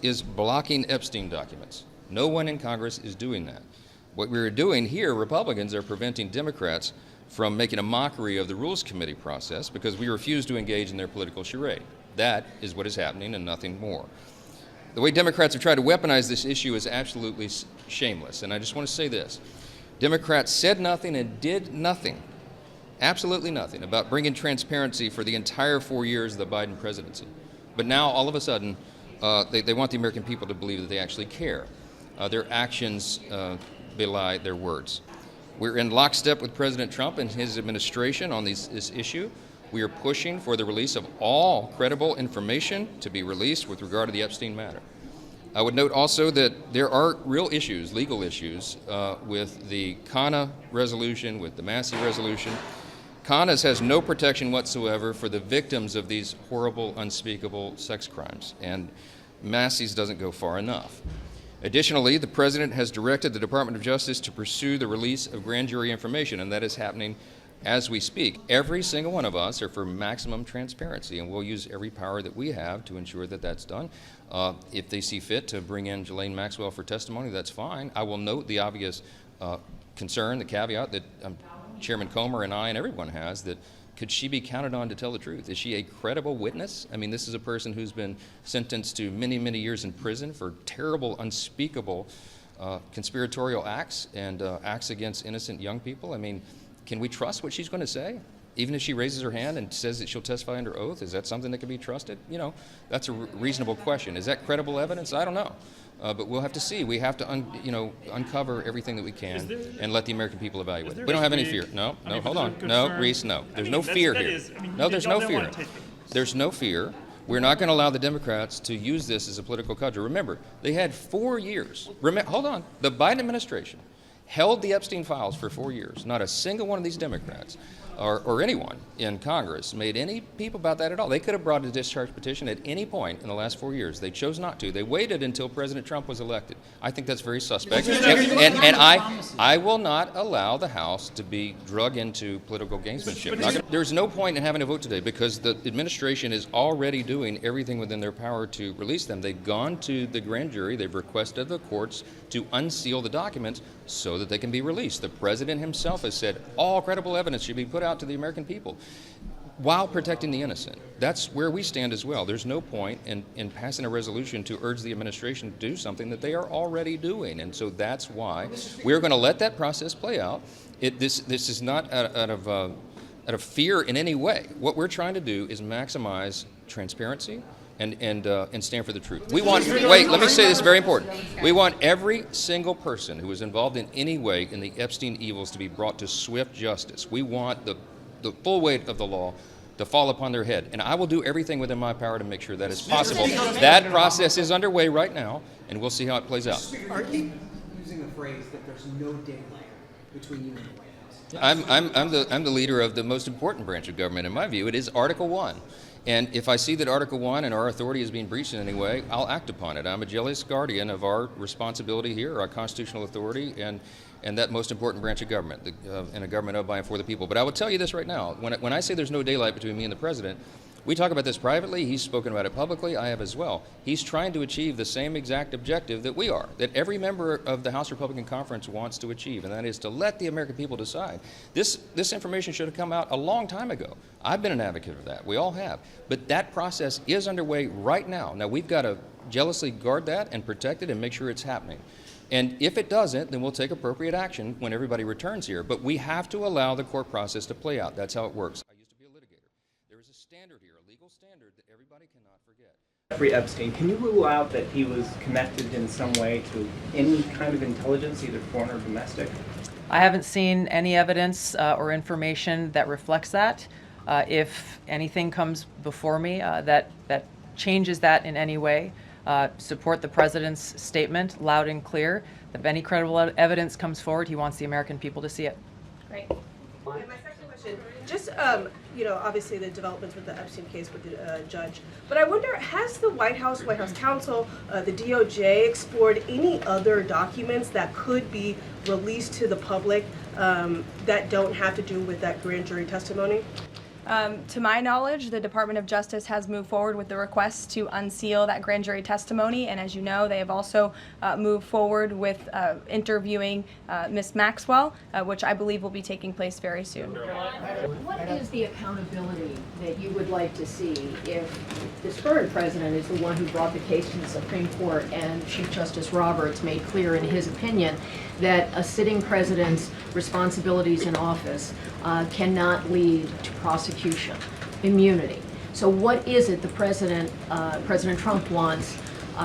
is blocking Epstein documents. No one in Congress is doing that. What we're doing here, Republicans are preventing Democrats from making a mockery of the Rules Committee process because we refuse to engage in their political charade. That is what is happening and nothing more. The way Democrats have tried to weaponize this issue is absolutely shameless. And I just want to say this. Democrats said nothing and did nothing, absolutely nothing, about bringing transparency for the entire 4 years of the Biden presidency. But now, all of a sudden, they want the American people to believe that they actually care. Their actions belie their words. We're in lockstep with President Trump and his administration on this issue. We are pushing for the release of all credible information to be released with regard to the Epstein matter. I would note also that there are real issues, legal issues, with the CANA resolution, with the Massey resolution. CANA's has no protection whatsoever for the victims of these horrible, unspeakable sex crimes, and Massey's doesn't go far enough. Additionally, the President has directed the Department of Justice to pursue the release of grand jury information, and that is happening as we speak. Every single one of us are for maximum transparency, and we'll use every power that we have to ensure that that's done. If they see fit to bring in Ghislaine Maxwell for testimony, that's fine. I will note the obvious concern, the caveat that Chairman Comer and I and everyone has, that could she be counted on to tell the truth? Is she a credible witness? I mean, this is a person who's been sentenced to many, many years in prison for terrible, unspeakable conspiratorial acts and acts against innocent young people. I mean, can we trust what she's going to say? Even if she raises her hand and says that she'll testify under oath, is that something that can be trusted? You know, that's a reasonable question. Is that credible evidence? I don't know. But we'll have to see. We have to, uncover everything that we can and let the American people evaluate it. We don't have any fear. No, hold on. No, Reese, no. There's no fear here. No, there's no fear. There's no fear. We're not going to allow the Democrats to use this as a political cudgel. Remember, they had 4 years. Hold on. The Biden administration held the Epstein files for 4 years. Not a single one of these Democrats or anyone in Congress made any peep about that at all. They could have brought a discharge petition at any point in the last 4 years. They chose not to. They waited until President Trump was elected. I think that's very suspect. And I will not allow the House to be drug into political gamesmanship. There's no point in having a vote today because the administration is already doing everything within their power to release them. They've gone to the grand jury. They've requested the courts to unseal the documents so that they can be released. The president himself has said all credible evidence should be put out to the American people while protecting the innocent. That's where we stand as well. There's no point in passing a resolution to urge the administration to do something that they are already doing. And so that's why we're going to let that process play out. This is not out of fear in any way. What we're trying to do is maximize transparency and stand for the truth. Let me say this, very important. We want every single person who was involved in any way in the Epstein evils to be brought to swift justice. We want the full weight of the law to fall upon their head. And I will do everything within my power to make sure that is possible. That process is underway right now, and we'll see how it plays out. Are you using the phrase that there's no daylight between you and the White House? I'm the leader of the most important branch of government. In my view, it is Article 1. And if I see that Article 1 and our authority is being breached in any way, I'll act upon it. I'm a jealous guardian of our responsibility here, our constitutional authority, and that most important branch of government, and a government of, by, and for the people. But I will tell you this right now. When I say there's no daylight between me and the president, we talk about this privately. He's spoken about it publicly. I have as well. He's trying to achieve the same exact objective that we are, that every member of the House Republican Conference wants to achieve, and that is to let the American people decide. This information should have come out a long time ago. I've been an advocate of that. We all have. But that process is underway right now. Now, we've got to jealously guard that and protect it and make sure it's happening. And if it doesn't, then we'll take appropriate action when everybody returns here. But we have to allow the court process to play out. That's how it works. I used to be a litigator. There is a standard here, a legal standard that everybody cannot forget. Jeffrey Epstein, can you rule out that he was connected in some way to any kind of intelligence, either foreign or domestic? I haven't seen any evidence or information that reflects that. If anything comes before me that changes that in any way, support the president's statement loud and clear. If any credible evidence comes forward, he wants the American people to see it. Great. And my second question, just, obviously the developments with the Epstein case with the judge, but I wonder, has the White House counsel, the DOJ explored any other documents that could be released to the public that don't have to do with that grand jury testimony? To my knowledge, the Department of Justice has moved forward with the request to unseal that grand jury testimony, and as you know, they have also moved forward with interviewing Ms. Maxwell, which I believe will be taking place very soon. What is the accountability that you would like to see if this current president is the one who brought the case to the Supreme Court and Chief Justice Roberts made clear in his opinion that a sitting president's responsibilities in office cannot lead to prosecution, immunity? So what is it the President Trump wants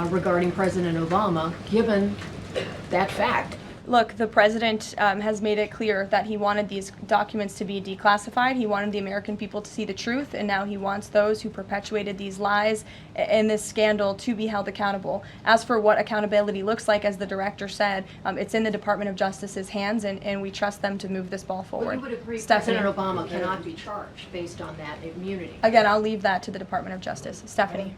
regarding President Obama, given that fact? Look, the president has made it clear that he wanted these documents to be declassified. He wanted the American people to see the truth, and now he wants those who perpetuated these lies and this scandal to be held accountable. As for what accountability looks like, as the director said, it's in the Department of Justice's hands, and we trust them to move this ball forward. Well, you would agree Stephanie. President Obama cannot be charged based on that immunity. Again, I'll leave that to the Department of Justice. Stephanie.